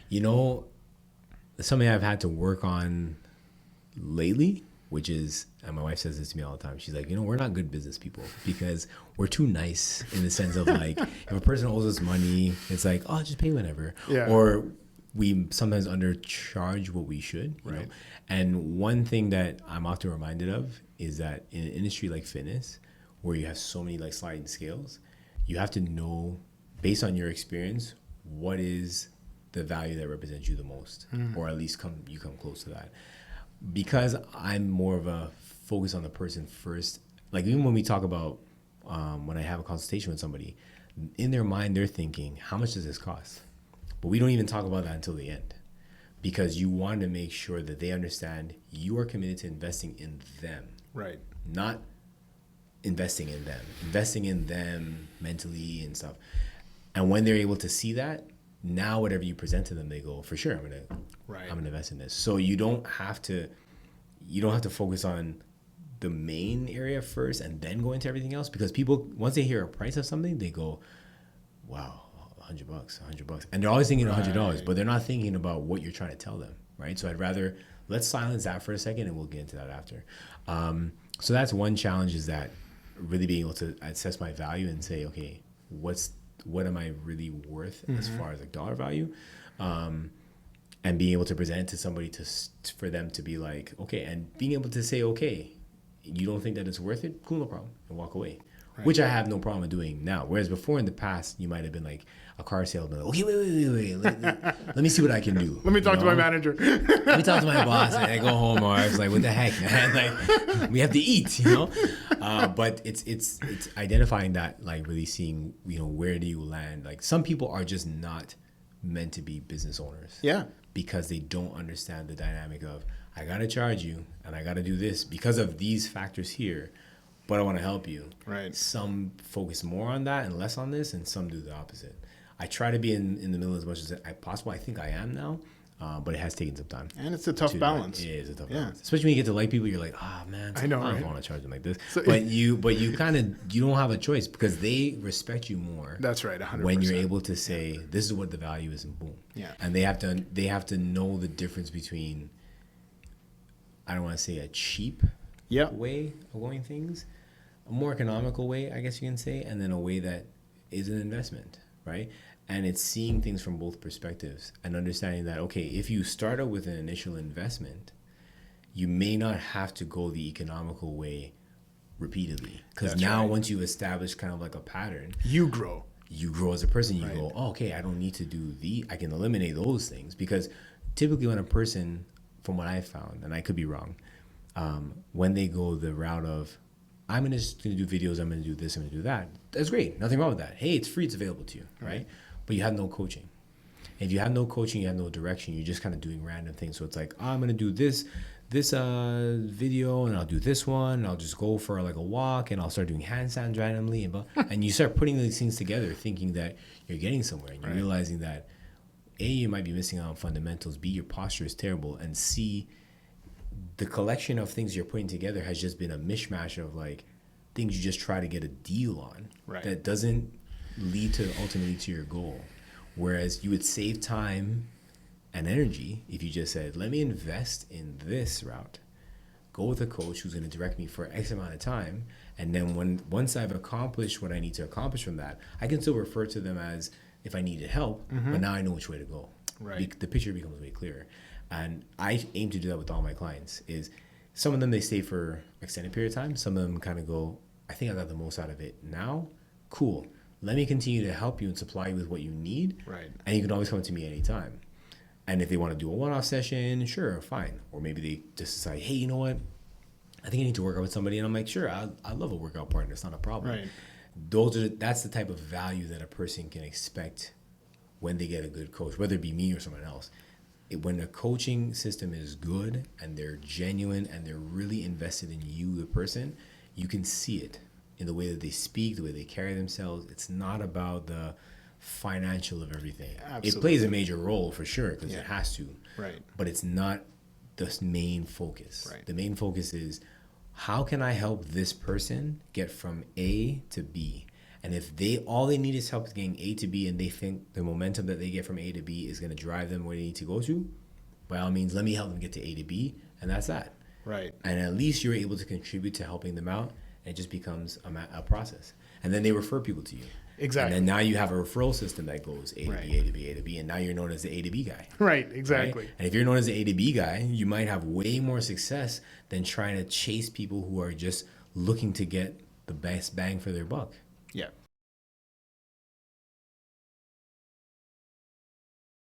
You know, something I've had to work on lately, which is, and my wife says this to me all the time. She's like, we're not good business people because we're too nice in the sense of like, if a person owes us money, it's like, oh, just pay whenever. Yeah. Or we sometimes undercharge what we should. You know? And one thing that I'm often reminded of is that in an industry like fitness, where you have so many like sliding scales, you have to know, based on your experience, what is the value that represents you the most, or at least you come close to that. Because I'm more of a focus on the person first. Like even when we talk about when I have a consultation with somebody, in their mind they're thinking, how much does this cost? But we don't even talk about that until the end, because you want to make sure that they understand you are committed to investing in them, Right. not investing in them mentally and stuff. And when they're able to see that, now whatever you present to them, they go, for sure, I'm gonna invest in this. So you don't have to focus on the main area first and then go into everything else, because people, once they hear a price of something, they go, wow, $100, and they're always thinking $100, but they're not thinking about what you're trying to tell them, right? So I'd rather let's silence that for a second, and we'll get into that after. So that's one challenge, is that really being able to assess my value and say, okay, what am I really worth as far as like dollar value, and being able to present it to somebody for them to be like, okay, and being able to say, okay, you don't think that it's worth it? Cool, no problem, and walk away. Right. Which I have no problem doing now. Whereas before in the past, you might have been like a car salesman. Like, okay, wait. Let me see what I can do. Let me talk to my manager. Let me talk to my boss, and I go home, or I was like, what the heck, man? Like, we have to eat, But it's identifying that, like really seeing, where do you land? Like some people are just not meant to be business owners. Yeah. Because they don't understand the dynamic of, I gotta charge you and I gotta do this because of these factors here, but I want to help you. Right. Some focus more on that and less on this, and some do the opposite. I try to be in the middle as much as possible. I think I am now, but it has taken some time. And it's a tough balance. It is a tough balance, especially when you get to like people. You're like, man, I know, I don't right? want to charge them like this. So but you don't have a choice, because they respect you more. That's right, 100%. When you're able to say, this is what the value is, and boom. Yeah. And they have to know the difference between, I don't want to say a cheap way of going things, a more economical way, I guess you can say, and then a way that is an investment, right? And it's seeing things from both perspectives and understanding that, okay, if you start out with an initial investment, you may not have to go the economical way repeatedly, because now once you've established kind of like a pattern, you grow as a person. You go, oh, okay, I don't need to do I can eliminate those things, because typically when a person, from what I've found, and I could be wrong, when they go the route of, I'm just going to do videos, I'm going to do this, I'm going to do that, that's great, nothing wrong with that. Hey, it's free, it's available to you, right? But you have no coaching. And if you have no coaching, you have no direction, you're just kind of doing random things. So it's like, I'm going to do this video, and I'll do this one, and I'll just go for like a walk, and I'll start doing handstands randomly, and you start putting these things together thinking that you're getting somewhere, and you're realizing that A, you might be missing out on fundamentals, B, your posture is terrible, and C, the collection of things you're putting together has just been a mishmash of like things you just try to get a deal on, that doesn't lead to ultimately to your goal. Whereas you would save time and energy if you just said, let me invest in this route, go with a coach who's going to direct me for X amount of time, and then once I've accomplished what I need to accomplish from that, I can still refer to them as if I needed help, but now I know which way to go. The picture becomes way clearer. And I aim to do that with all my clients. Is some of them, they stay for extended period of time. Some of them kind of go, I think I got the most out of it now. Cool. Let me continue to help you and supply you with what you need. Right. And you can always come to me anytime. And if they want to do a one-off session, sure, fine. Or maybe they just decide, hey, you know what? I think I need to work out with somebody. And I'm like, sure, I love a workout partner. It's not a problem. Right. That's the type of value that a person can expect when they get a good coach, whether it be me or someone else. When a coaching system is good and they're genuine and they're really invested in you, the person, you can see it in the way that they speak, the way they carry themselves. It's not about the financial of everything. Absolutely. It plays a major role for sure, because it has to. Right. But it's not the main focus. Right. The main focus is, how can I help this person get from A to B? And if all they need is help getting A to B, and they think the momentum that they get from A to B is going to drive them where they need to go to, by all means, let me help them get to A to B, and that's that. Right. And at least you're able to contribute to helping them out, and it just becomes a process. And then they refer people to you. Exactly. And then now you have a referral system that goes A to Right. B, A to B, A to B, and now you're known as the A to B guy. Right. Exactly. Right? And if you're known as the A to B guy, you might have way more success than trying to chase people who are just looking to get the best bang for their buck. Yeah.